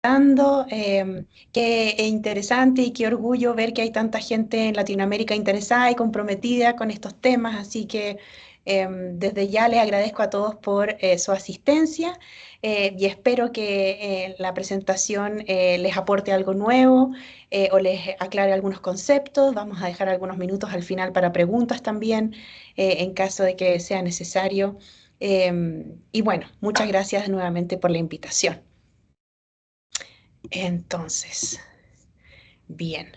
Qué interesante y qué orgullo ver que hay tanta gente en Latinoamérica interesada y comprometida con estos temas, así que desde ya les agradezco a todos por su asistencia y espero que la presentación les aporte algo nuevo o les aclare algunos conceptos. Vamos a dejar algunos minutos al final para preguntas también en caso de que sea necesario. Y bueno, muchas gracias nuevamente por la invitación. Entonces, bien.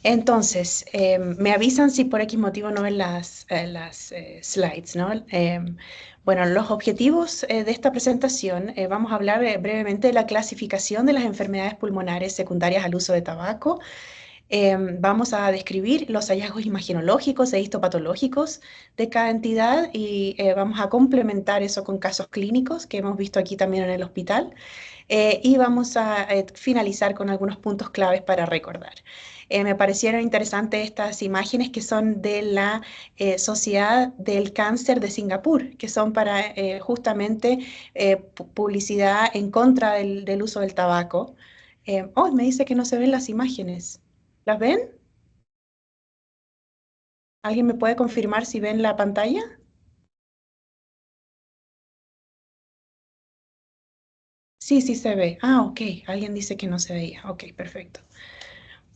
Entonces, me avisan si por X motivo no ven las slides, ¿no? Bueno, los objetivos de esta presentación, vamos a hablar brevemente de la clasificación de las enfermedades pulmonares secundarias al uso de tabaco. Vamos a describir los hallazgos imagenológicos e histopatológicos de cada entidad y vamos a complementar eso con casos clínicos que hemos visto aquí también en el hospital. Y vamos a finalizar con algunos puntos claves para recordar. Me parecieron interesantes estas imágenes que son de la Sociedad del Cáncer de Singapur, que son para justamente publicidad en contra del uso del tabaco. Oh, me dice que no se ven las imágenes. ¿Las ven? ¿Alguien me puede confirmar si ven la pantalla? Sí, sí se ve. Ah, ok. Alguien dice que no se veía. Ok, perfecto.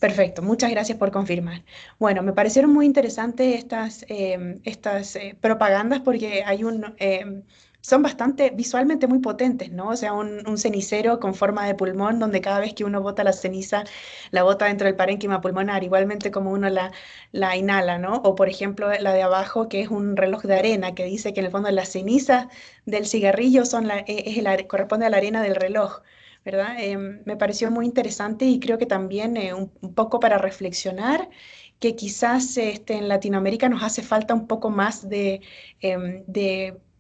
Perfecto, muchas gracias por confirmar. Bueno, me parecieron muy interesantes estas propagandas porque son bastante visualmente muy potentes, ¿no? O sea, un cenicero con forma de pulmón donde cada vez que uno bota la ceniza, la bota dentro del parénquima pulmonar, igualmente como uno la inhala, ¿no? O por ejemplo, la de abajo, que es un reloj de arena, que dice que en el fondo las cenizas del cigarrillo corresponde a la arena del reloj. ¿Verdad? Me pareció muy interesante y creo que también un poco para reflexionar que quizás en Latinoamérica nos hace falta un poco más de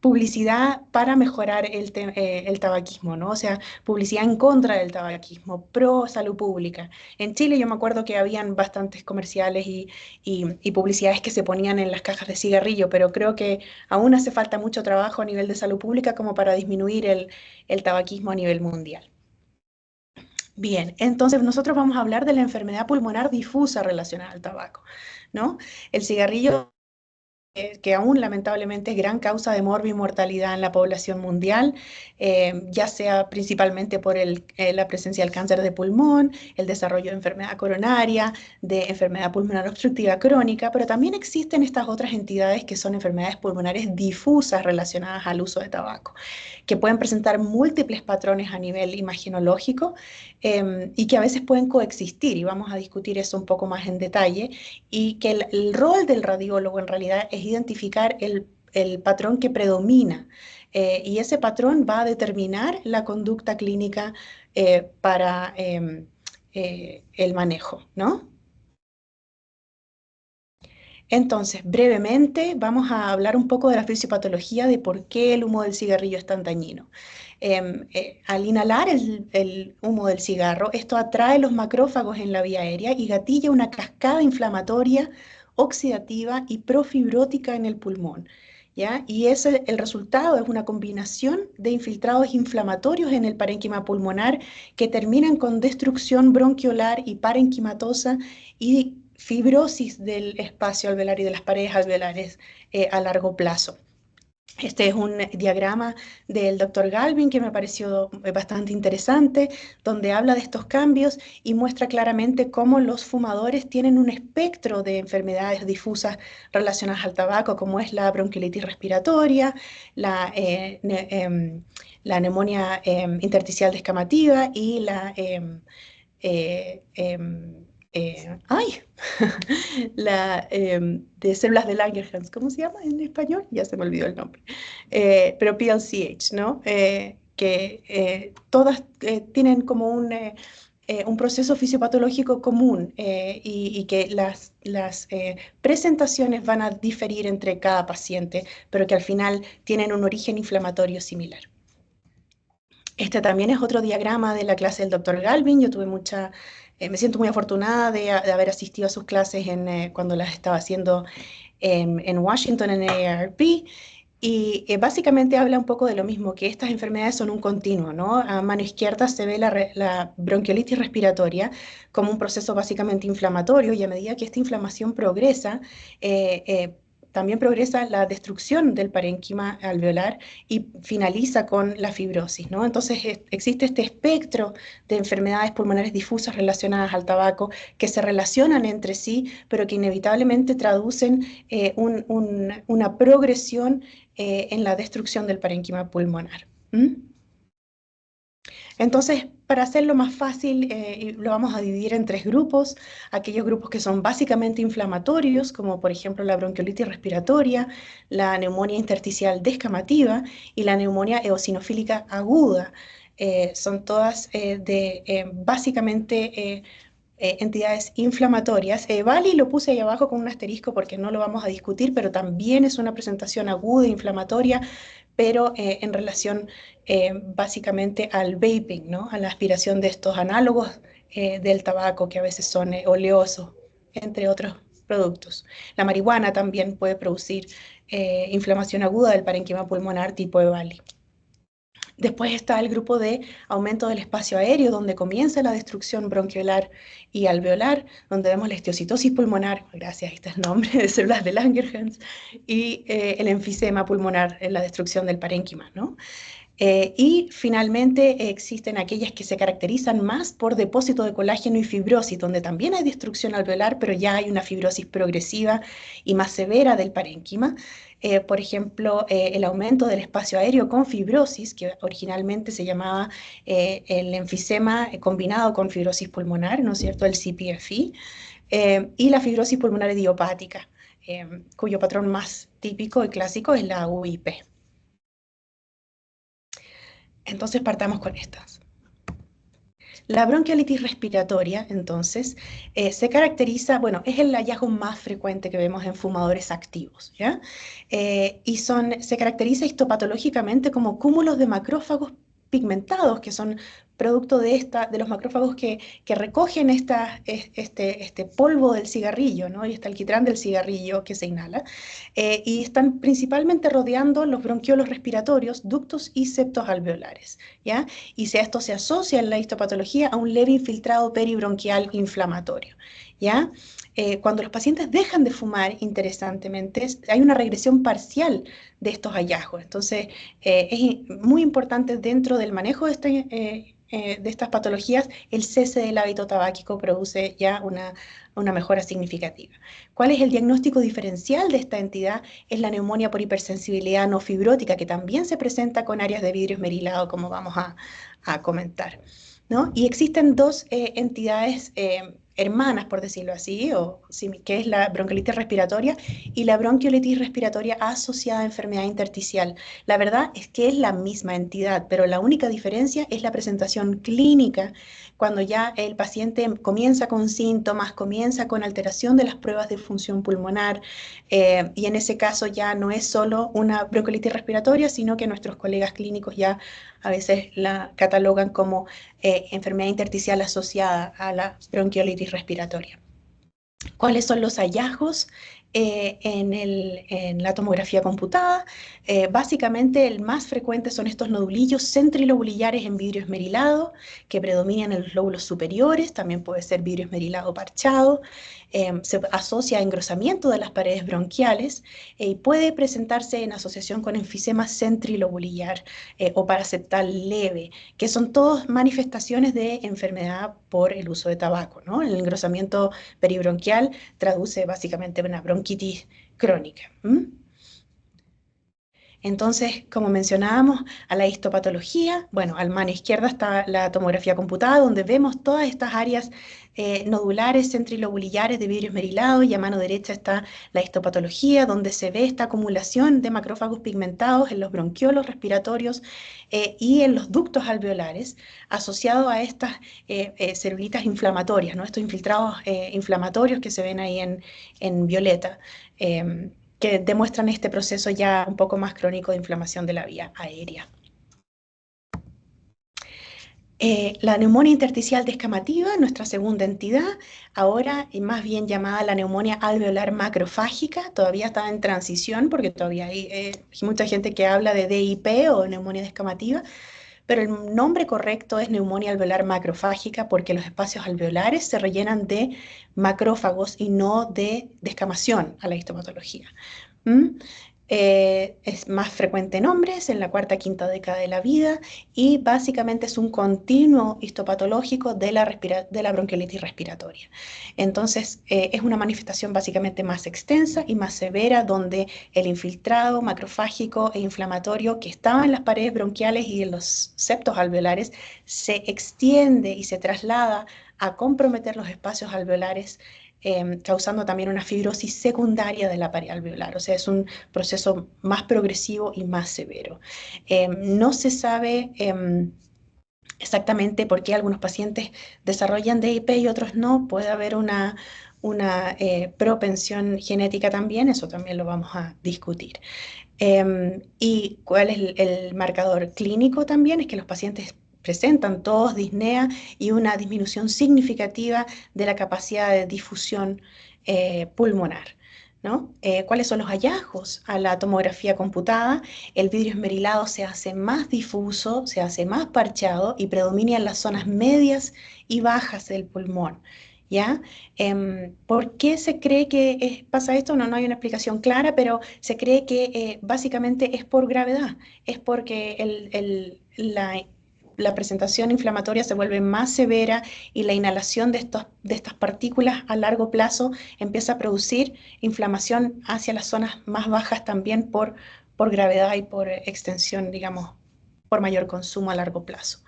publicidad para mejorar el tabaquismo, ¿no? O sea, publicidad en contra del tabaquismo, pro salud pública. En Chile yo me acuerdo que habían bastantes comerciales y publicidades que se ponían en las cajas de cigarrillo, pero creo que aún hace falta mucho trabajo a nivel de salud pública como para disminuir el tabaquismo a nivel mundial. Bien, entonces nosotros vamos a hablar de la enfermedad pulmonar difusa relacionada al tabaco, ¿no? El cigarrillo que aún lamentablemente es gran causa de mortalidad en la población mundial, ya sea principalmente por la presencia del cáncer de pulmón, el desarrollo de enfermedad coronaria, de enfermedad pulmonar obstructiva crónica, pero también existen estas otras entidades que son enfermedades pulmonares difusas relacionadas al uso de tabaco, que pueden presentar múltiples patrones a nivel imagenológico y que a veces pueden coexistir, y vamos a discutir eso un poco más en detalle y que el rol del radiólogo en realidad es identificar el patrón que predomina y ese patrón va a determinar la conducta clínica para el manejo, ¿no? Entonces, brevemente, vamos a hablar un poco de la fisiopatología de por qué el humo del cigarrillo es tan dañino. Al inhalar el humo del cigarro, esto atrae los macrófagos en la vía aérea y gatilla una cascada inflamatoria, oxidativa y profibrótica en el pulmón. ¿Ya? Y el resultado es una combinación de infiltrados inflamatorios en el parénquima pulmonar que terminan con destrucción bronquiolar y parenquimatosa y fibrosis del espacio alveolar y de las paredes alveolares a largo plazo. Este es un diagrama del doctor Galvin que me pareció bastante interesante, donde habla de estos cambios y muestra claramente cómo los fumadores tienen un espectro de enfermedades difusas relacionadas al tabaco, como es la bronquiolitis respiratoria, la, la neumonía intersticial descamativa y la eh, em, ay, de células de Langerhans, ¿cómo se llama en español? Ya se me olvidó el nombre. Pero PLCH, ¿no? Que todas tienen como un proceso fisiopatológico común y que las presentaciones van a diferir entre cada paciente, pero que al final tienen un origen inflamatorio similar. Este también es otro diagrama de la clase del doctor Galvin. Yo tuve me siento muy afortunada de haber asistido a sus clases cuando las estaba haciendo en Washington, en AARP. Y básicamente habla un poco de lo mismo, que estas enfermedades son un continuo, ¿no? A mano izquierda se ve la bronquiolitis respiratoria como un proceso básicamente inflamatorio y a medida que esta inflamación progresa, también progresa la destrucción del parénquima alveolar y finaliza con la fibrosis, ¿no? Entonces existe este espectro de enfermedades pulmonares difusas relacionadas al tabaco que se relacionan entre sí, pero que inevitablemente traducen una progresión en la destrucción del parénquima pulmonar. ¿Mm? Entonces, para hacerlo más fácil, lo vamos a dividir en tres grupos. Aquellos grupos que son básicamente inflamatorios, como por ejemplo la bronquiolitis respiratoria, la neumonía intersticial descamativa y la neumonía eosinofílica aguda. Son todas básicamente entidades inflamatorias. Vali lo puse ahí abajo con un asterisco porque no lo vamos a discutir, pero también es una presentación aguda, inflamatoria, pero en relación básicamente al vaping, ¿no? A la aspiración de estos análogos del tabaco que a veces son oleosos, entre otros productos. La marihuana también puede producir inflamación aguda del parénquima pulmonar tipo EVALI. Después está el grupo de aumento del espacio aéreo, donde comienza la destrucción bronquiolar y alveolar, donde vemos la estiocitosis pulmonar, gracias, este es el nombre de células de Langerhans, y el enfisema pulmonar en la destrucción del parénquima, ¿no? Y finalmente existen aquellas que se caracterizan más por depósito de colágeno y fibrosis, donde también hay destrucción alveolar, pero ya hay una fibrosis progresiva y más severa del parénquima. Por ejemplo, el aumento del espacio aéreo con fibrosis, que originalmente se llamaba el enfisema combinado con fibrosis pulmonar, ¿no es cierto?, el CPFI, y la fibrosis pulmonar idiopática, cuyo patrón más típico y clásico es la UIP. Entonces partamos con estas. La bronquiolitis respiratoria, entonces, se caracteriza, bueno, es el hallazgo más frecuente que vemos en fumadores activos, ¿ya? Se caracteriza histopatológicamente como cúmulos de macrófagos pigmentados, que son producto de los macrófagos que recogen este polvo del cigarrillo, ¿no? Y este alquitrán del cigarrillo que se inhala, y están principalmente rodeando los bronquiolos respiratorios, ductos y septos alveolares, ¿ya? Y esto se asocia en la histopatología a un leve infiltrado peribronquial inflamatorio, ¿ya? Cuando los pacientes dejan de fumar, interesantemente, hay una regresión parcial de estos hallazgos. Entonces, es muy importante dentro del manejo de estas patologías, el cese del hábito tabáquico produce ya una mejora significativa. ¿Cuál es el diagnóstico diferencial de esta entidad? Es la neumonía por hipersensibilidad no fibrótica, que también se presenta con áreas de vidrio esmerilado, como vamos a comentar, ¿no? Y existen dos entidades hermanas, por decirlo así, que es la bronquiolitis respiratoria y la bronquiolitis respiratoria asociada a enfermedad intersticial. La verdad es que es la misma entidad, pero la única diferencia es la presentación clínica, cuando ya el paciente comienza con síntomas, comienza con alteración de las pruebas de función pulmonar, y en ese caso ya no es solo una bronquiolitis respiratoria, sino que nuestros colegas clínicos ya a veces la catalogan como enfermedad intersticial asociada a la bronquiolitis respiratoria. ¿Cuáles son los hallazgos en la tomografía computada? Básicamente el más frecuente son estos nodulillos centrilobulillares en vidrio esmerilado que predominan en los lóbulos superiores, también puede ser vidrio esmerilado parchado, se asocia a engrosamiento de las paredes bronquiales y puede presentarse en asociación con enfisema centrilobulillar o paraceptal leve, que son todas manifestaciones de enfermedad por el uso de tabaco, ¿no? El engrosamiento peribronquial traduce básicamente una bronquitis crónica. Entonces, como mencionábamos, a la histopatología, bueno, a mano izquierda está la tomografía computada, donde vemos todas estas áreas nodulares, centrilobulillares de vidrio esmerilado, y a mano derecha está la histopatología, donde se ve esta acumulación de macrófagos pigmentados en los bronquiolos respiratorios y en los ductos alveolares, asociado a estas celulitas inflamatorias, ¿no? Estos infiltrados inflamatorios que se ven ahí en violeta. Que demuestran este proceso ya un poco más crónico de inflamación de la vía aérea. La neumonía intersticial descamativa, nuestra segunda entidad, ahora más bien llamada la neumonía alveolar macrofágica, todavía está en transición porque todavía hay mucha gente que habla de DIP o neumonía descamativa, pero el nombre correcto es neumonía alveolar macrofágica porque los espacios alveolares se rellenan de macrófagos y no de descamación a la histopatología. ¿Mm? Es más frecuente en hombres en la cuarta, quinta década de la vida y básicamente es un continuo histopatológico de la bronquiolitis respiratoria. Entonces, es una manifestación básicamente más extensa y más severa donde el infiltrado macrofágico e inflamatorio que estaba en las paredes bronquiales y en los septos alveolares se extiende y se traslada a comprometer los espacios alveolares, causando también una fibrosis secundaria de la pared alveolar. O sea, es un proceso más progresivo y más severo. No se sabe exactamente por qué algunos pacientes desarrollan DIP y otros no. Puede haber una propensión genética también, eso también lo vamos a discutir. ¿Y cuál es el marcador clínico también? Es que los pacientes presentan todos disnea y una disminución significativa de la capacidad de difusión pulmonar. ¿No? ¿Cuáles son los hallazgos? A la tomografía computada, el vidrio esmerilado se hace más difuso, se hace más parchado y predomina en las zonas medias y bajas del pulmón. ¿Ya? ¿Por qué se cree que pasa esto? No, no hay una explicación clara, pero se cree que básicamente es por gravedad, es porque la presentación inflamatoria se vuelve más severa y la inhalación de estas partículas a largo plazo empieza a producir inflamación hacia las zonas más bajas también por gravedad y por extensión, digamos, por mayor consumo a largo plazo.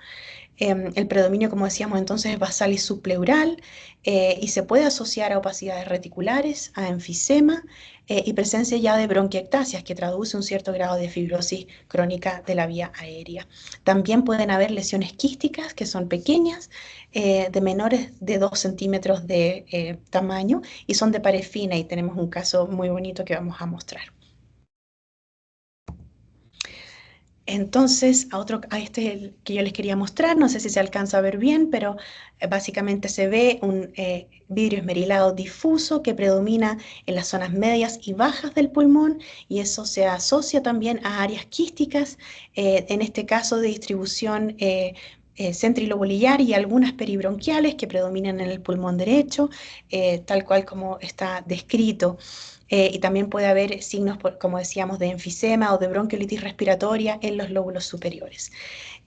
El predominio, como decíamos entonces, es basal y subpleural y se puede asociar a opacidades reticulares, a enfisema y presencia ya de bronquiectasias, que traduce un cierto grado de fibrosis crónica de la vía aérea. También pueden haber lesiones quísticas, que son pequeñas, de menores de 2 centímetros de tamaño y son de pared fina, y tenemos un caso muy bonito que vamos a mostrar. Entonces, a este es el que yo les quería mostrar, no sé si se alcanza a ver bien, pero básicamente se ve un vidrio esmerilado difuso que predomina en las zonas medias y bajas del pulmón, y eso se asocia también a áreas quísticas, en este caso de distribución centrilobular y algunas peribronquiales que predominan en el pulmón derecho, tal cual como está descrito. Y también puede haber signos, como decíamos, de enfisema o de bronquiolitis respiratoria en los lóbulos superiores.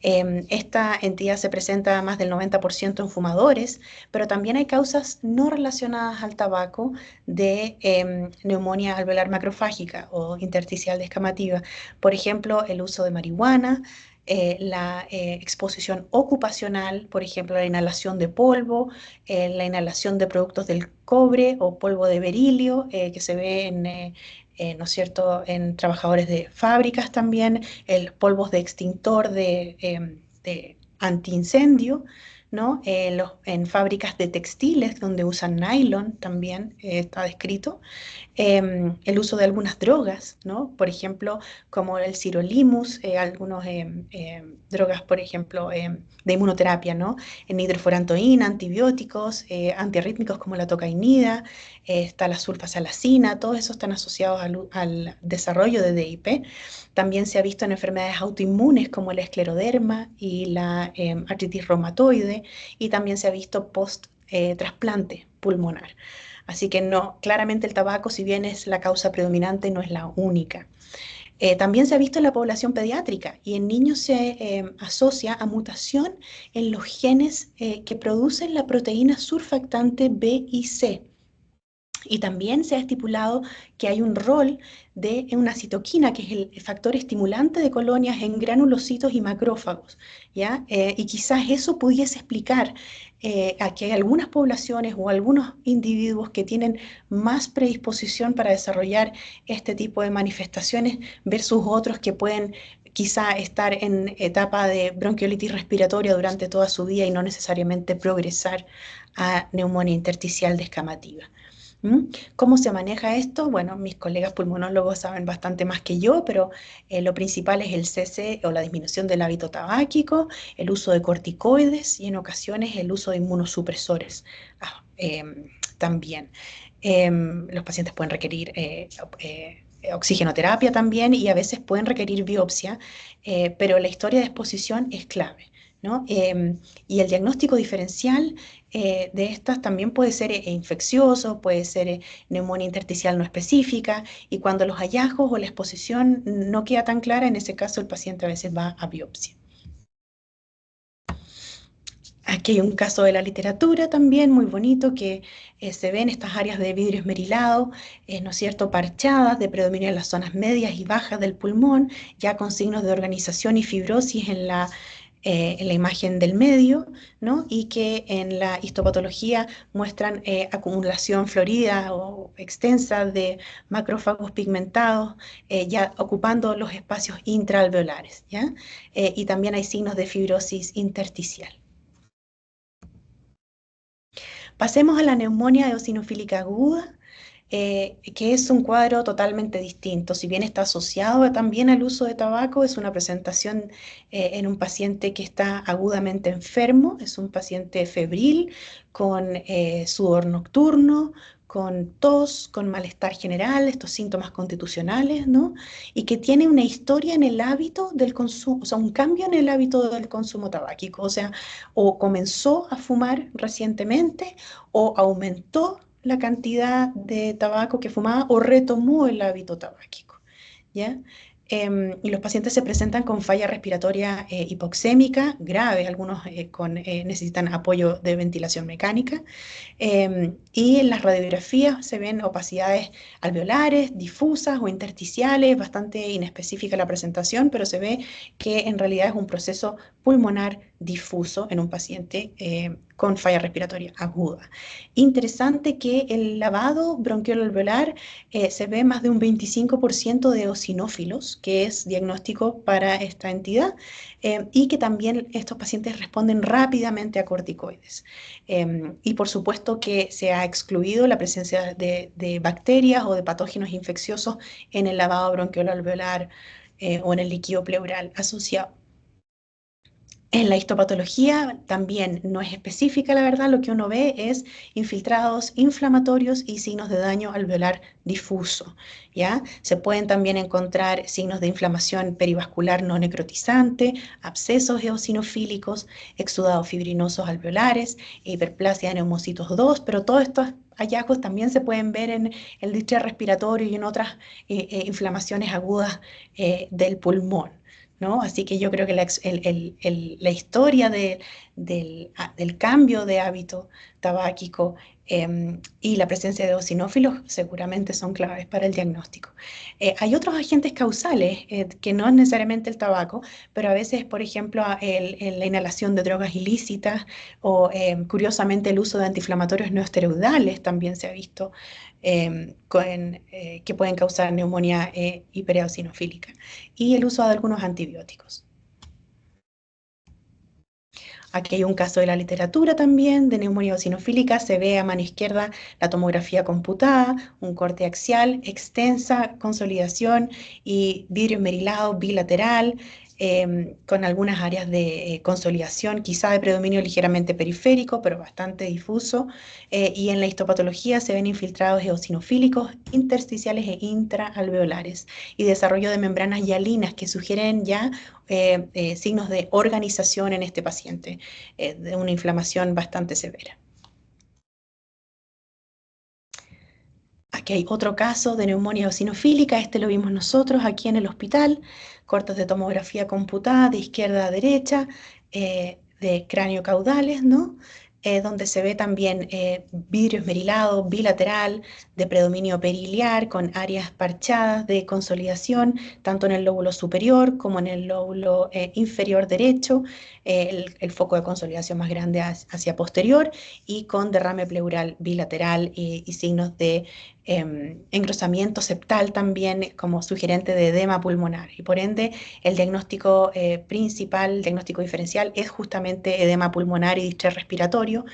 Esta entidad se presenta a más del 90% en fumadores, pero también hay causas no relacionadas al tabaco de neumonía alveolar macrofágica o intersticial descamativa. Por ejemplo, el uso de marihuana, la exposición ocupacional, por ejemplo, la inhalación de polvo, la inhalación de productos del cobre o polvo de berilio, que se ve ¿no es cierto?, en trabajadores de fábricas también, el polvos de extintor de antiincendio, ¿no? En fábricas de textiles donde usan nylon también está descrito. El uso de algunas drogas, ¿no? Por ejemplo, como el sirolimus, algunas drogas, por ejemplo, de inmunoterapia, ¿no? Nidrofurantoína, antibióticos, antiarrítmicos como la tocainida, está la sulfasalacina, todos esos están asociados al desarrollo de DIP. También se ha visto en enfermedades autoinmunes como la escleroderma y la artritis reumatoide, y también se ha visto post-trasplante pulmonar. Así que no, claramente el tabaco, si bien es la causa predominante, no es la única. También se ha visto en la población pediátrica y en niños se asocia a mutación en los genes que producen la proteína surfactante B y C. Y también se ha estipulado que hay un rol de una citoquina, que es el factor estimulante de colonias en granulocitos y macrófagos, ¿ya? Y quizás eso pudiese explicar a que hay algunas poblaciones o algunos individuos que tienen más predisposición para desarrollar este tipo de manifestaciones versus otros que pueden quizá estar en etapa de bronquiolitis respiratoria durante toda su vida y no necesariamente progresar a neumonía intersticial descamativa. ¿Mm? ¿Cómo se maneja esto? Bueno, mis colegas pulmonólogos saben bastante más que yo, pero lo principal es el cese o la disminución del hábito tabáquico, el uso de corticoides y en ocasiones el uso de inmunosupresores también. Los pacientes pueden requerir oxigenoterapia también y a veces pueden requerir biopsia, pero la historia de exposición es clave, ¿no? Y el diagnóstico diferencial de estas también puede ser infeccioso, puede ser neumonía intersticial no específica, y cuando los hallazgos o la exposición no queda tan clara, en ese caso el paciente a veces va a biopsia. Aquí hay un caso de la literatura también muy bonito que se ven estas áreas de vidrio esmerilado, ¿no es cierto?, parchadas de predominio en las zonas medias y bajas del pulmón, ya con signos de organización y fibrosis en la imagen del medio, ¿no? Y que en la histopatología muestran acumulación florida o extensa de macrófagos pigmentados, ya ocupando los espacios intraalveolares, ¿ya? Y también hay signos de fibrosis intersticial. Pasemos a la neumonía eosinofílica aguda, que es un cuadro totalmente distinto. Si bien está asociado también al uso de tabaco, es una presentación en un paciente que está agudamente enfermo, es un paciente febril, con sudor nocturno, con tos, con malestar general, estos síntomas constitucionales, ¿no? Y que tiene una historia en el hábito del consumo, o sea, un cambio en el hábito del consumo tabáquico, o sea, o comenzó a fumar recientemente, o aumentó la cantidad de tabaco que fumaba o retomó el hábito tabáquico, ¿ya? Y los pacientes se presentan con falla respiratoria hipoxémica grave, algunos necesitan apoyo de ventilación mecánica, y en las radiografías se ven opacidades alveolares, difusas o intersticiales, bastante inespecífica la presentación, pero se ve que en realidad es un proceso pulmonar difuso en un paciente con falla respiratoria aguda. Interesante que el lavado bronquiolo alveolar se ve más de un 25% de eosinófilos, que es diagnóstico para esta entidad, y que también estos pacientes responden rápidamente a corticoides. Y por supuesto que se ha excluido la presencia de bacterias o de patógenos infecciosos en el lavado bronquiolo alveolar o en el líquido pleural asociado. En la histopatología también no es específica, la verdad, lo que uno ve es infiltrados inflamatorios y signos de daño alveolar difuso, ¿ya? Se pueden también encontrar signos de inflamación perivascular no necrotizante, abscesos eosinofílicos, exudados fibrinosos alveolares, hiperplasia de neumocitos 2, pero todos estos hallazgos también se pueden ver en el distrés respiratorio y en otras inflamaciones agudas del pulmón, ¿no? Así que yo creo que la historia del cambio de hábito tabáquico y la presencia de eosinófilos seguramente son claves para el diagnóstico. Hay otros agentes causales que no es necesariamente el tabaco, pero a veces, por ejemplo, la inhalación de drogas ilícitas o curiosamente el uso de antiinflamatorios no esteroidales también se ha visto que pueden causar neumonía hipereosinofílica y el uso de algunos antibióticos. Aquí hay un caso de la literatura también de neumonía eosinofílica. Se ve a mano izquierda la tomografía computada, un corte axial, extensa consolidación y vidrio esmerilado bilateral, con algunas áreas de consolidación, quizá de predominio ligeramente periférico, pero bastante difuso. Y en la histopatología se ven infiltrados eosinofílicos intersticiales e intraalveolares y desarrollo de membranas hialinas que sugieren ya signos de organización en este paciente, de una inflamación bastante severa. Aquí hay otro caso de neumonía eosinofílica, este lo vimos nosotros aquí en el hospital, cortes de tomografía computada de izquierda a derecha, de cráneo caudales, ¿no? Donde se ve también vidrio esmerilado bilateral de predominio periliar con áreas parchadas de consolidación, tanto en el lóbulo superior como en el lóbulo inferior derecho, el foco de consolidación más grande hacia posterior y con derrame pleural bilateral y signos de engrosamiento septal también como sugerente de edema pulmonar y por ende el diagnóstico principal, el diagnóstico diferencial es justamente edema pulmonar y distrés respiratorio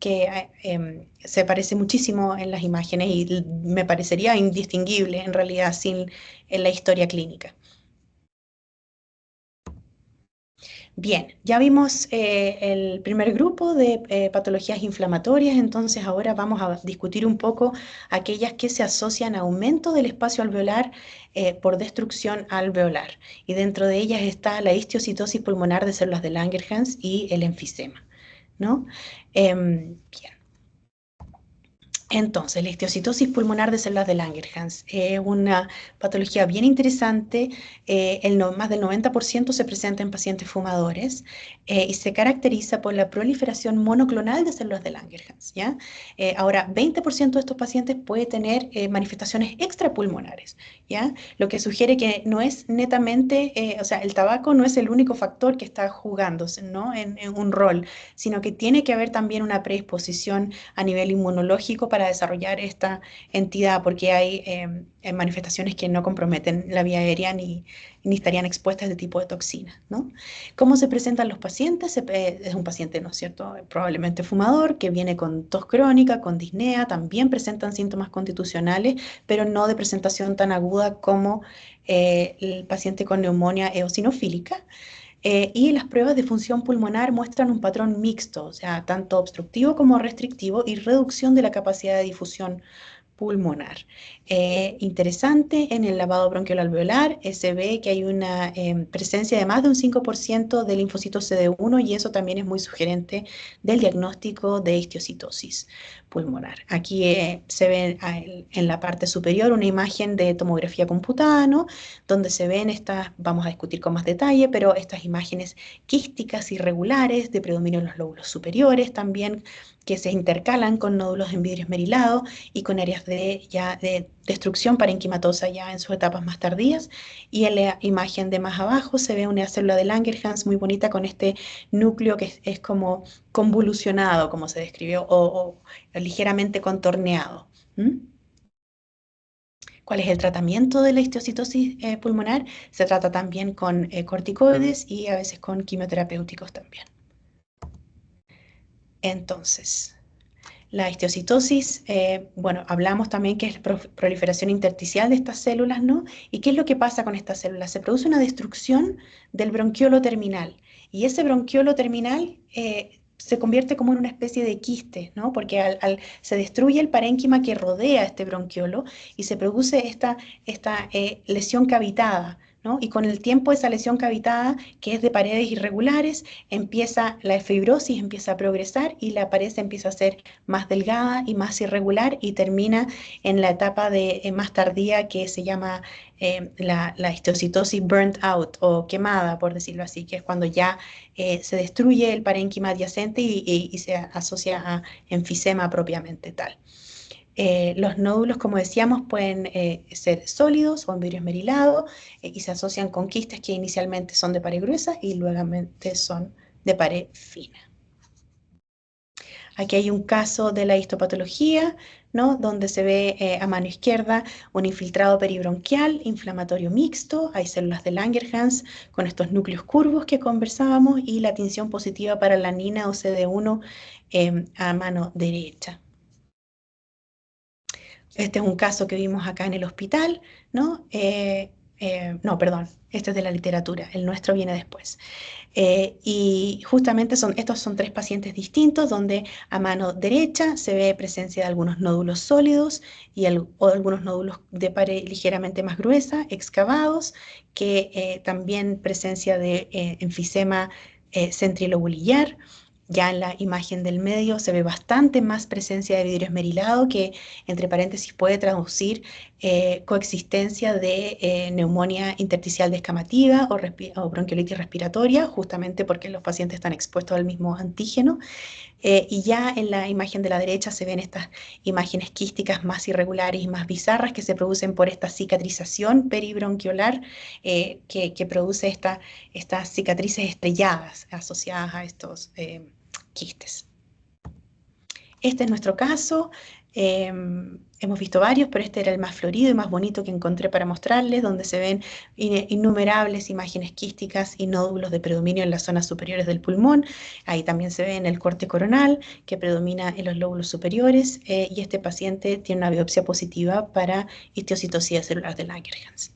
se parece muchísimo en las imágenes y me parecería indistinguible en realidad sin en la historia clínica. Bien, ya vimos el primer grupo de patologías inflamatorias, entonces ahora vamos a discutir un poco aquellas que se asocian a aumento del espacio alveolar por destrucción alveolar. Y dentro de ellas está la histiocytosis pulmonar de células de Langerhans y el enfisema, ¿no? Bien. Entonces, la histiocytosis pulmonar de células de Langerhans es una patología bien interesante. Más del 90% se presenta en pacientes fumadores y se caracteriza por la proliferación monoclonal de células de Langerhans, ¿ya? Ahora, 20% de estos pacientes puede tener manifestaciones extrapulmonares, ¿ya? Lo que sugiere que no es netamente, o sea, el tabaco no es el único factor que está jugándose, ¿no? En un rol, sino que tiene que haber también una predisposición a nivel inmunológico para desarrollar esta entidad, porque hay manifestaciones que no comprometen la vía aérea ni estarían expuestas a este tipo de toxinas, ¿no? ¿Cómo se presentan los pacientes? Es un paciente, ¿no es cierto?, probablemente fumador, que viene con tos crónica, con disnea, también presentan síntomas constitucionales, pero no de presentación tan aguda como el paciente con neumonía eosinofílica. Y las pruebas de función pulmonar muestran un patrón mixto, o sea, tanto obstructivo como restrictivo y reducción de la capacidad de difusión pulmonar. Interesante, en el lavado bronquial alveolar se ve que hay una presencia de más de un 5% de linfocitos CD1 y eso también es muy sugerente del diagnóstico de histiocytosis pulmonar. Aquí se ve en la parte superior una imagen de tomografía computada, ¿no? Donde se ven estas, vamos a discutir con más detalle, pero estas imágenes quísticas irregulares de predominio en los lóbulos superiores también, que se intercalan con nódulos en vidrio esmerilado y con áreas de destrucción parenquimatosa ya en sus etapas más tardías. Y en la imagen de más abajo se ve una célula de Langerhans muy bonita con este núcleo que es como convolucionado, como se describió, o ligeramente contorneado. ¿Mm? ¿Cuál es el tratamiento de la histiocytosis pulmonar? Se trata también con corticoides y a veces con quimioterapéuticos también. Entonces, la histiocytosis, bueno, hablamos también que es la proliferación intersticial de estas células, ¿no? ¿Y qué es lo que pasa con estas células? Se produce una destrucción del bronquiolo terminal y ese bronquiolo terminal se convierte como en una especie de quiste, ¿no? Porque se destruye el parénquima que rodea este bronquiolo y se produce esta lesión cavitada, ¿no? Y con el tiempo esa lesión cavitada, que es de paredes irregulares, empieza la fibrosis, empieza a progresar y la pared se empieza a hacer más delgada y más irregular y termina en la etapa más tardía que se llama la histocitosis burnt out o quemada, por decirlo así, que es cuando ya se destruye el parénquima adyacente y se asocia a enfisema propiamente tal. Los nódulos, como decíamos, pueden ser sólidos o en vidrio esmerilado y se asocian con quistes que inicialmente son de pared gruesa y luego son de pared fina. Aquí hay un caso de la histopatología, ¿no? Donde se ve a mano izquierda un infiltrado peribronquial inflamatorio mixto, hay células de Langerhans con estos núcleos curvos que conversábamos y la tinción positiva para la NINA o CD1 a mano derecha. Este es un caso que vimos acá en el hospital, ¿no? No, perdón, este es de la literatura, el nuestro viene después. Y justamente estos son tres pacientes distintos donde a mano derecha se ve presencia de algunos nódulos sólidos o algunos nódulos de pared ligeramente más gruesa, excavados, que también presencia de enfisema centrilobulillar. Ya en la imagen del medio se ve bastante más presencia de vidrio esmerilado que, entre paréntesis, puede traducir coexistencia de neumonía intersticial descamativa o bronquiolitis respiratoria, justamente porque los pacientes están expuestos al mismo antígeno. Y ya en la imagen de la derecha se ven estas imágenes quísticas más irregulares y más bizarras que se producen por esta cicatrización peribronquiolar que produce estas cicatrices estrelladas asociadas a estos quistes. Este es nuestro caso. Hemos visto varios, pero este era el más florido y más bonito que encontré para mostrarles, donde se ven innumerables imágenes quísticas y nódulos de predominio en las zonas superiores del pulmón. Ahí también se ve en el corte coronal, que predomina en los lóbulos superiores, y este paciente tiene una biopsia positiva para histiocytosis celular de Langerhans.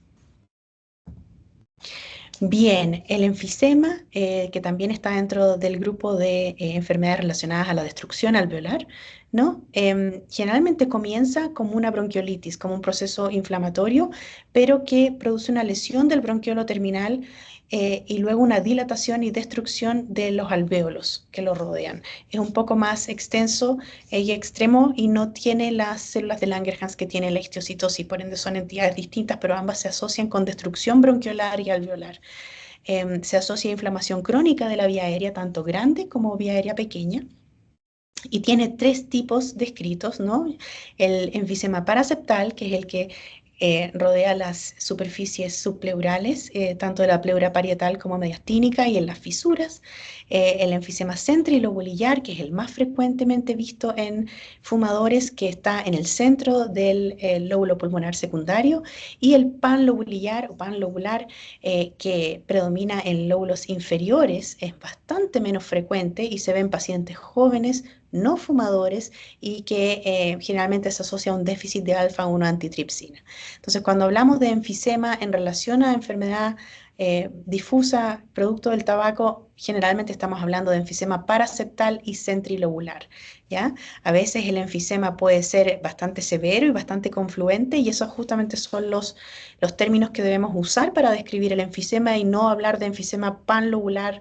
Bien, el enfisema, que también está dentro del grupo de enfermedades relacionadas a la destrucción alveolar, ¿no? Generalmente comienza como una bronquiolitis, como un proceso inflamatorio, pero que produce una lesión del bronquiolo terminal y luego una dilatación y destrucción de los alvéolos que lo rodean. Es un poco más extenso y extremo y no tiene las células de Langerhans que tiene la histiocytosis, por ende son entidades distintas, pero ambas se asocian con destrucción bronquiolar y alveolar. Se asocia a inflamación crónica de la vía aérea, tanto grande como vía aérea pequeña, y tiene tres tipos descritos, ¿no? El enfisema paraseptal, que es el que rodea las superficies subpleurales, tanto de la pleura parietal como mediastínica y en las fisuras. El enfisema centrilobulillar, que es el más frecuentemente visto en fumadores, que está en el centro del lóbulo pulmonar secundario. Y el panlobulillar o panlobular, que predomina en lóbulos inferiores, es bastante menos frecuente y se ve en pacientes jóvenes, no fumadores, y que generalmente se asocia a un déficit de alfa-1 antitripsina. Entonces, cuando hablamos de enfisema en relación a enfermedad difusa producto del tabaco, generalmente estamos hablando de enfisema paraseptal y centrilobular, ¿ya? A veces el enfisema puede ser bastante severo y bastante confluente, y esos justamente son los términos que debemos usar para describir el enfisema y no hablar de enfisema panlobular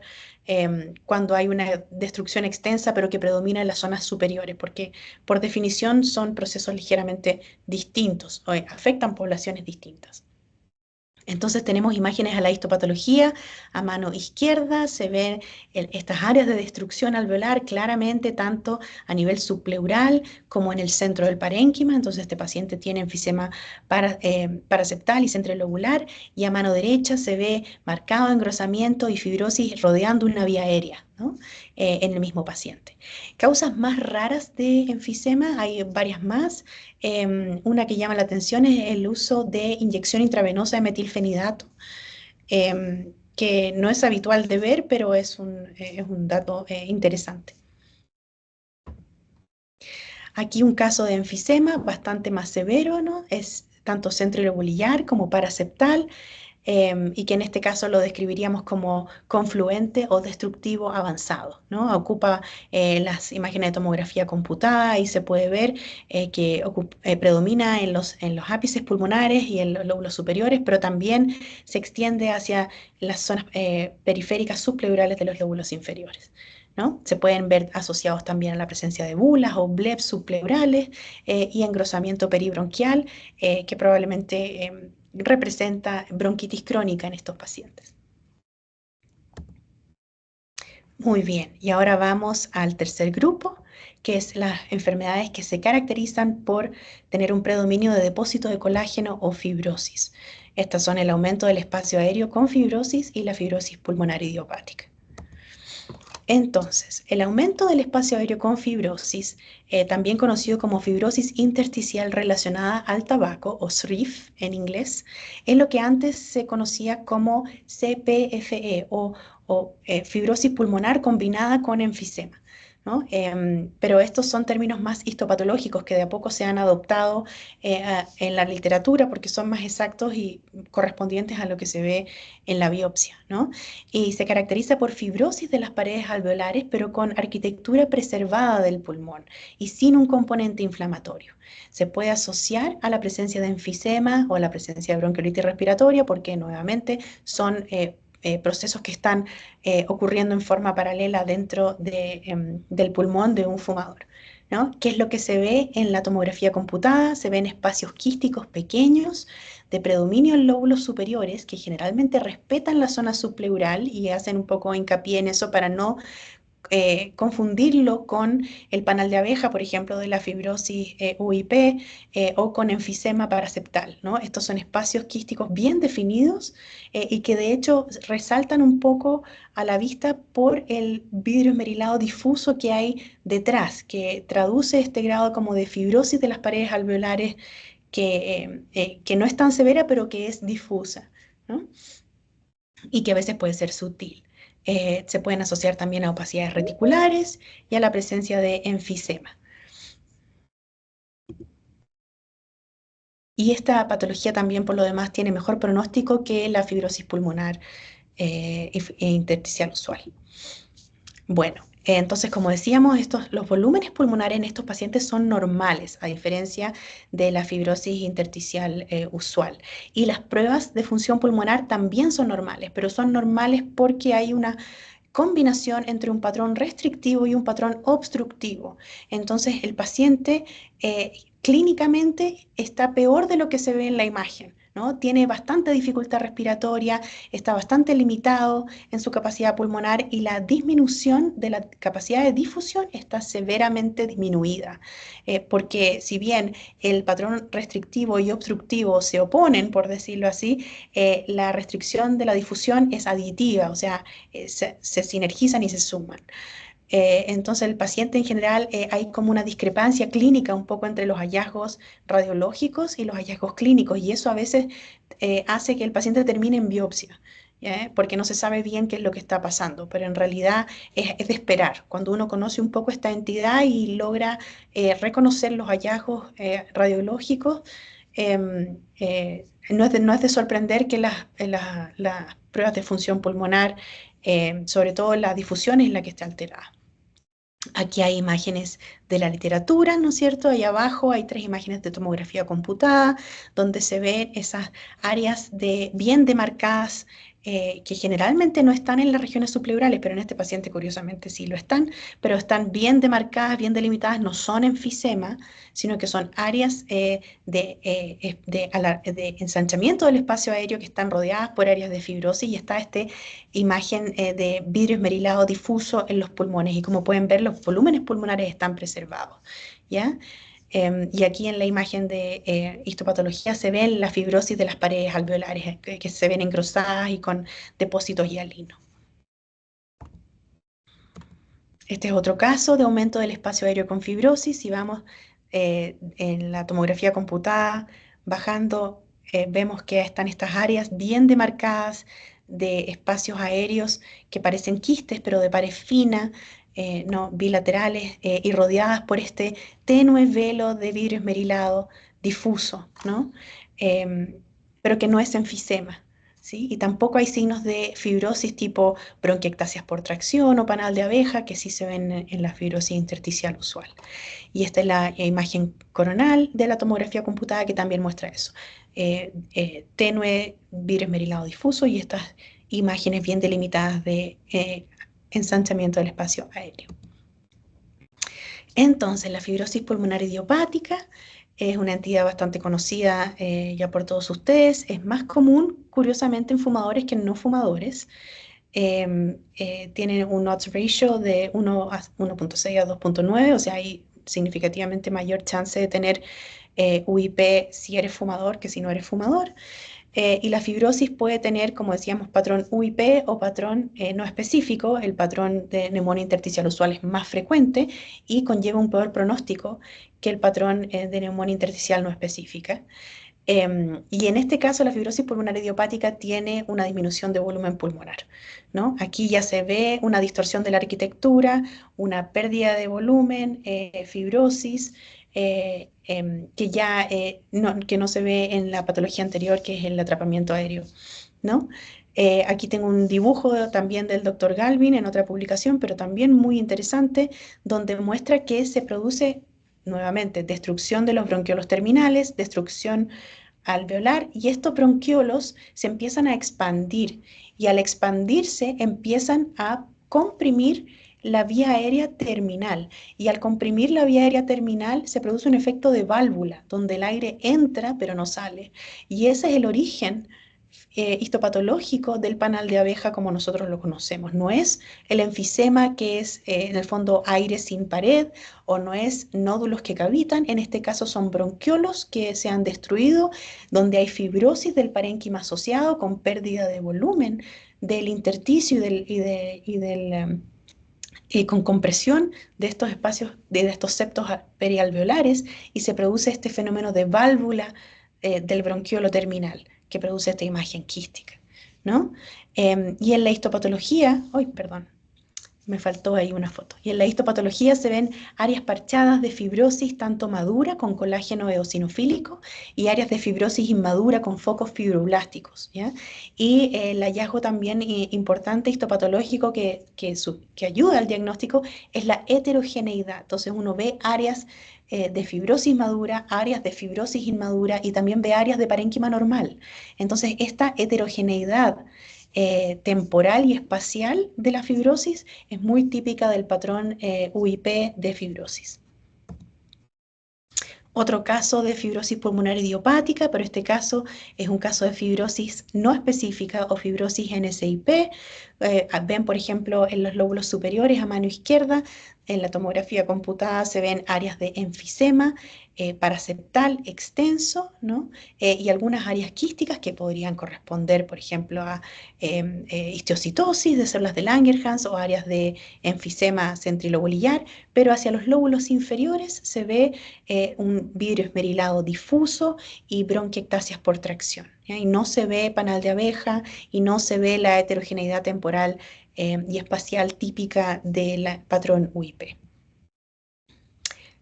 cuando hay una destrucción extensa pero que predomina en las zonas superiores, porque por definición son procesos ligeramente distintos o afectan poblaciones distintas. Entonces tenemos imágenes a la histopatología. A mano izquierda se ven estas áreas de destrucción alveolar claramente tanto a nivel subpleural como en el centro del parénquima. Entonces este paciente tiene enfisema paraseptal y centrilobular, y a mano derecha se ve marcado engrosamiento y fibrosis rodeando una vía aérea, ¿no? En el mismo paciente. Causas más raras de enfisema, hay varias más. Una que llama la atención es el uso de inyección intravenosa de metilfenidato, que no es habitual de ver, pero es un dato interesante. Aquí un caso de enfisema bastante más severo, ¿no? Es tanto centrilobulillar como paraseptal, y que en este caso lo describiríamos como confluente o destructivo avanzado, ¿no? Ocupa las imágenes de tomografía computada y se puede ver que predomina en los ápices pulmonares y en los lóbulos superiores, pero también se extiende hacia las zonas periféricas subpleurales de los lóbulos inferiores, ¿no? Se pueden ver asociados también a la presencia de bulas o blebs subpleurales y engrosamiento peribronquial, que probablemente representa bronquitis crónica en estos pacientes. Muy bien, y ahora vamos al tercer grupo, que es las enfermedades que se caracterizan por tener un predominio de depósito de colágeno o fibrosis. Estas son el aumento del espacio aéreo con fibrosis y la fibrosis pulmonar idiopática. Entonces, el aumento del espacio aéreo con fibrosis, también conocido como fibrosis intersticial relacionada al tabaco, o SRIF en inglés, es lo que antes se conocía como CPFE o fibrosis pulmonar combinada con enfisema, ¿no? Pero estos son términos más histopatológicos que de a poco se han adoptado en la literatura porque son más exactos y correspondientes a lo que se ve en la biopsia, ¿no? Y se caracteriza por fibrosis de las paredes alveolares, pero con arquitectura preservada del pulmón y sin un componente inflamatorio. Se puede asociar a la presencia de enfisema o a la presencia de bronquiolitis respiratoria porque nuevamente son procesos que están ocurriendo en forma paralela dentro del pulmón de un fumador, ¿no? ¿Qué es lo que se ve en la tomografía computada? Se ven espacios quísticos pequeños de predominio en lóbulos superiores que generalmente respetan la zona subpleural y hacen un poco hincapié en eso para no confundirlo con el panal de abeja, por ejemplo, de la fibrosis UIP o con enfisema paraseptal, ¿no? Estos son espacios quísticos bien definidos y que de hecho resaltan un poco a la vista por el vidrio esmerilado difuso que hay detrás, que traduce este grado como de fibrosis de las paredes alveolares que no es tan severa, pero que es difusa, ¿no? Y que a veces puede ser sutil. Se pueden asociar también a opacidades reticulares y a la presencia de enfisema. Y esta patología también, por lo demás, tiene mejor pronóstico que la fibrosis pulmonar intersticial usual. Bueno, entonces, como decíamos, los volúmenes pulmonares en estos pacientes son normales, a diferencia de la fibrosis intersticial usual. Y las pruebas de función pulmonar también son normales, pero son normales porque hay una combinación entre un patrón restrictivo y un patrón obstructivo. Entonces, el paciente clínicamente está peor de lo que se ve en la imagen, ¿no? Tiene bastante dificultad respiratoria, está bastante limitado en su capacidad pulmonar y la disminución de la capacidad de difusión está severamente disminuida. Porque si bien el patrón restrictivo y obstructivo se oponen, por decirlo así, la restricción de la difusión es aditiva, o sea, se sinergizan y se suman. Entonces, el paciente en general hay como una discrepancia clínica un poco entre los hallazgos radiológicos y los hallazgos clínicos, y eso a veces hace que el paciente termine en biopsia. ¿Ya? Porque no se sabe bien qué es lo que está pasando, pero en realidad es de esperar. Cuando uno conoce un poco esta entidad y logra reconocer los hallazgos radiológicos, no es de sorprender que las pruebas de función pulmonar, sobre todo la difusión, es la que está alterada. Aquí hay imágenes de la literatura, ¿no es cierto? Ahí abajo hay 3 imágenes de tomografía computada, donde se ven esas áreas bien demarcadas que generalmente no están en las regiones subpleurales, pero en este paciente curiosamente sí lo están, pero están bien demarcadas, bien delimitadas, no son enfisema, sino que son áreas de ensanchamiento del espacio aéreo que están rodeadas por áreas de fibrosis y está esta imagen de vidrio esmerilado difuso en los pulmones y como pueden ver los volúmenes pulmonares están preservados, ¿ya? Y aquí en la imagen de histopatología se ve la fibrosis de las paredes alveolares que se ven engrosadas y con depósitos hialinos. Este es otro caso de aumento del espacio aéreo con fibrosis. Si vamos en la tomografía computada, bajando, vemos que están estas áreas bien demarcadas de espacios aéreos que parecen quistes, pero de pared fina, no, bilaterales y rodeadas por este tenue velo de vidrio esmerilado difuso, ¿no? Pero que no es enfisema. ¿Sí? Y tampoco hay signos de fibrosis tipo bronquiectasias por tracción o panal de abeja, que sí se ven en la fibrosis intersticial usual. Y esta es la imagen coronal de la tomografía computada que también muestra eso. Tenue vidrio esmerilado difuso y estas imágenes bien delimitadas de ensanchamiento del espacio aéreo. Entonces, la fibrosis pulmonar idiopática es una entidad bastante conocida ya por todos ustedes. Es más común, curiosamente, en fumadores que en no fumadores. Tienen un odds ratio de 1.6 a 2.9, o sea, hay significativamente mayor chance de tener UIP si eres fumador que si no eres fumador. Y la fibrosis puede tener, como decíamos, patrón UIP o patrón no específico. El patrón de neumonía intersticial usual es más frecuente y conlleva un peor pronóstico que el patrón de neumonía intersticial no específica. Y en este caso, la fibrosis pulmonar idiopática tiene una disminución de volumen pulmonar, ¿no? Aquí ya se ve una distorsión de la arquitectura, una pérdida de volumen, fibrosis, que no se ve en la patología anterior, que es el atrapamiento aéreo, ¿no? Aquí tengo un dibujo también del doctor Galvin en otra publicación, pero también muy interesante, donde muestra que se produce nuevamente destrucción de los bronquiolos terminales, destrucción alveolar, y estos bronquiolos se empiezan a expandir y al expandirse empiezan a comprimir la vía aérea terminal y al comprimir la vía aérea terminal se produce un efecto de válvula donde el aire entra pero no sale y ese es el origen histopatológico del panal de abeja como nosotros lo conocemos. No es el enfisema que es en el fondo aire sin pared o no es nódulos que cavitan. En este caso son bronquiolos que se han destruido, donde hay fibrosis del parénquima asociado con pérdida de volumen del intersticio y con compresión de estos espacios, de estos septos perialveolares, y se produce este fenómeno de válvula del bronquiolo terminal, que produce esta imagen quística, ¿no? Y en la histopatología, ¡ay, perdón! Me faltó ahí una foto. Y en la histopatología se ven áreas parchadas de fibrosis tanto madura con colágeno eosinofílico y áreas de fibrosis inmadura con focos fibroblásticos, ¿ya? Y el hallazgo también importante histopatológico que ayuda al diagnóstico es la heterogeneidad. Entonces uno ve áreas de fibrosis madura, áreas de fibrosis inmadura y también ve áreas de parénquima normal. Entonces esta heterogeneidad temporal y espacial de la fibrosis es muy típica del patrón UIP de fibrosis. Otro caso de fibrosis pulmonar idiopática, pero este caso es un caso de fibrosis no específica o fibrosis NSIP. Ven, por ejemplo, en los lóbulos superiores a mano izquierda, en la tomografía computada se ven áreas de enfisema paraseptal extenso, ¿no? Y algunas áreas quísticas que podrían corresponder, por ejemplo, a histiocitosis de células de Langerhans o áreas de enfisema centrilobular, pero hacia los lóbulos inferiores se ve un vidrio esmerilado difuso y bronquiectasias por tracción, ¿ya? Y no se ve panal de abeja y no se ve la heterogeneidad temporal y espacial típica del patrón UIP.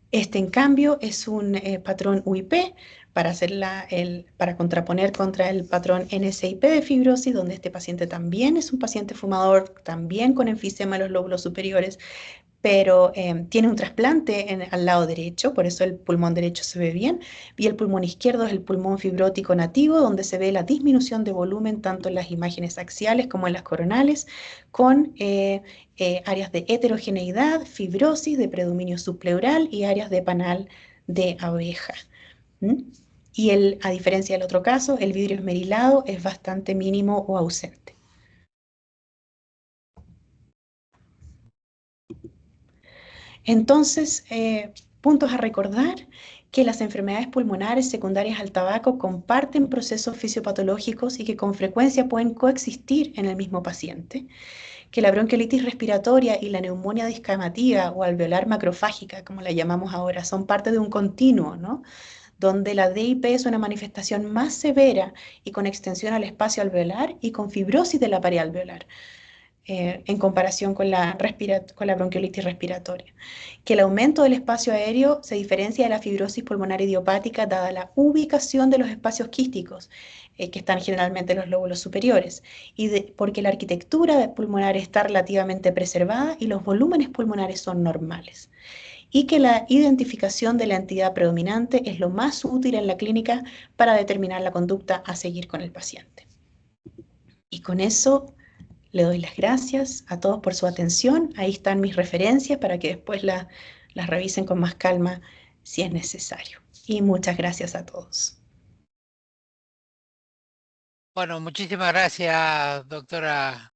Este, en cambio, es un patrón UIP para contraponer contra el patrón NSIP de fibrosis, donde este paciente también es un paciente fumador, también con enfisema de los lóbulos superiores, pero tiene un trasplante al lado derecho, por eso el pulmón derecho se ve bien, y el pulmón izquierdo es el pulmón fibrótico nativo, donde se ve la disminución de volumen tanto en las imágenes axiales como en las coronales, con áreas de heterogeneidad, fibrosis, de predominio subpleural y áreas de panal de abeja. ¿Mm? Y a diferencia del otro caso, el vidrio esmerilado es bastante mínimo o ausente. Entonces, puntos a recordar que las enfermedades pulmonares secundarias al tabaco comparten procesos fisiopatológicos y que con frecuencia pueden coexistir en el mismo paciente, que la bronquiolitis respiratoria y la neumonía discamativa o alveolar macrofágica, como la llamamos ahora, son parte de un continuo, ¿no? Donde la DIP es una manifestación más severa y con extensión al espacio alveolar y con fibrosis de la pared alveolar en comparación con la bronquiolitis respiratoria. Que el aumento del espacio aéreo se diferencia de la fibrosis pulmonar idiopática dada la ubicación de los espacios quísticos, que están generalmente en los lóbulos superiores, porque la arquitectura pulmonar está relativamente preservada y los volúmenes pulmonares son normales. Y que la identificación de la entidad predominante es lo más útil en la clínica para determinar la conducta a seguir con el paciente. Y con eso le doy las gracias a todos por su atención. Ahí están mis referencias para que después las revisen con más calma si es necesario. Y muchas gracias a todos. Bueno, muchísimas gracias, doctora